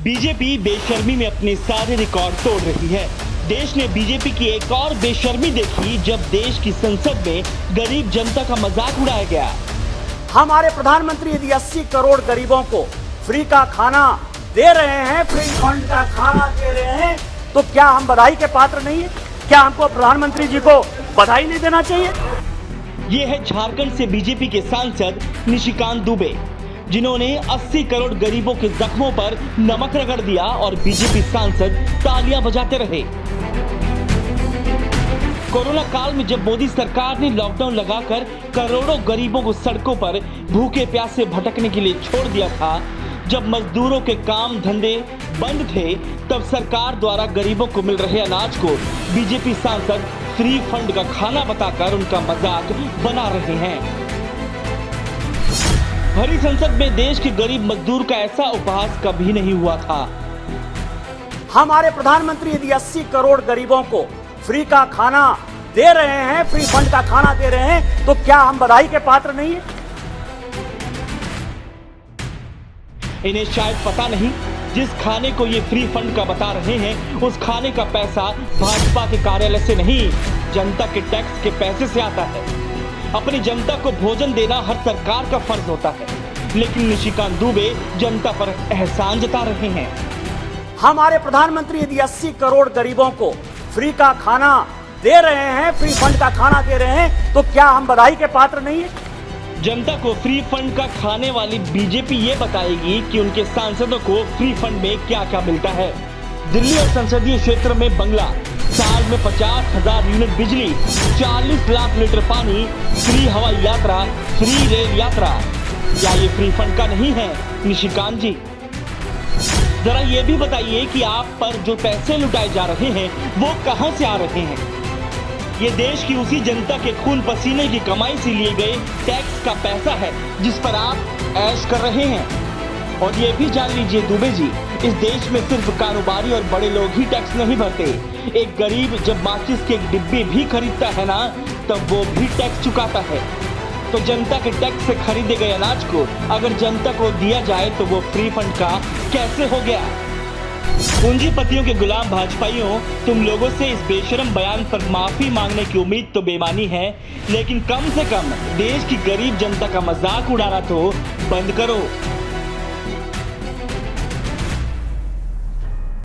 BJP बेशर्मी में अपने सारे रिकॉर्ड तोड़ रही है। देश ने बीजेपी की एक और बेशर्मी देखी जब देश की संसद में गरीब जनता का मजाक उड़ाया गया। हमारे प्रधानमंत्री यदि 80 करोड़ गरीबों को फ्री का खाना दे रहे हैं, फ्री फंड का खाना दे रहे हैं, तो क्या हम बधाई के पात्र नहीं है? क्या हमको प्रधानमंत्री जी को बधाई नहीं देना चाहिए? ये है झारखंड से बीजेपी के सांसद निशिकांत दुबे, जिन्होंने 80 करोड़ गरीबों के जख्मों पर नमक रगड़ दिया और बीजेपी सांसद तालियां बजाते रहे। कोरोना काल में जब मोदी सरकार ने लॉकडाउन लगाकर करोड़ों गरीबों को सड़कों पर भूखे प्यासे भटकने के लिए छोड़ दिया था, जब मजदूरों के काम धंधे बंद थे, तब सरकार द्वारा गरीबों को मिल रहे अनाज को बीजेपी सांसद फ्री फंड का खाना बताकर उनका मजाक बना रहे हैं। भरी संसद में देश के गरीब मजदूर का ऐसा उपहास कभी नहीं हुआ था। हमारे प्रधानमंत्री यदि 80 करोड़ गरीबों को फ्री का खाना दे रहे हैं, फ्री फंड का खाना दे रहे हैं, तो क्या हम बधाई के पात्र नहीं है? इन्हें शायद पता नहीं, जिस खाने को ये फ्री फंड का बता रहे हैं, उस खाने का पैसा भाजपा के कार्यालय से नहीं, जनता के टैक्स के पैसे से आता है। अपनी जनता को भोजन देना हर सरकार का फर्ज होता है, लेकिन निशिकांत दुबे जनता पर एहसान जता रहे हैं। हमारे प्रधानमंत्री यदि 80 करोड़ गरीबों को फ्री का खाना दे रहे हैं, फ्री फंड का खाना दे रहे हैं, तो क्या हम बधाई के पात्र नहीं है? जनता को फ्री फंड का खाने वाली बीजेपी ये बताएगी कि उनके सांसदों को फ्री फंड में क्या क्या मिलता है। दिल्ली और संसदीय क्षेत्र में बंगला, साल में 50,000 यूनिट बिजली, 40 लाख लीटर पानी, फ्री हवाई यात्रा, फ्री रेल यात्रा। क्या ये फ्री फंड का नहीं है निशिकांत जी? जरा ये भी बताइए कि आप पर जो पैसे लुटाए जा रहे हैं वो कहां से आ रहे हैं? ये देश की उसी जनता के खून पसीने की कमाई से लिए गए टैक्स का पैसा है जिस पर आप ऐश कर रहे हैं। और ये भी जान लीजिए दुबे जी, इस देश में सिर्फ कारोबारी और बड़े लोग ही टैक्स नहीं भरते। एक गरीब जब माचिस के एक डिब्बे भी खरीदता है ना, तब वो भी टैक्स चुकाता है। तो जनता के टैक्स से खरीदे गए अनाज को अगर जनता को दिया जाए तो वो फ्री फंड का कैसे हो गया? पूंजीपतियों के गुलाम भाजपाइयों, तुम लोगों से इस बेशरम बयान पर माफी मांगने की उम्मीद तो बेमानी है, लेकिन कम से कम देश की गरीब जनता का मजाक उड़ाना तो बंद करो।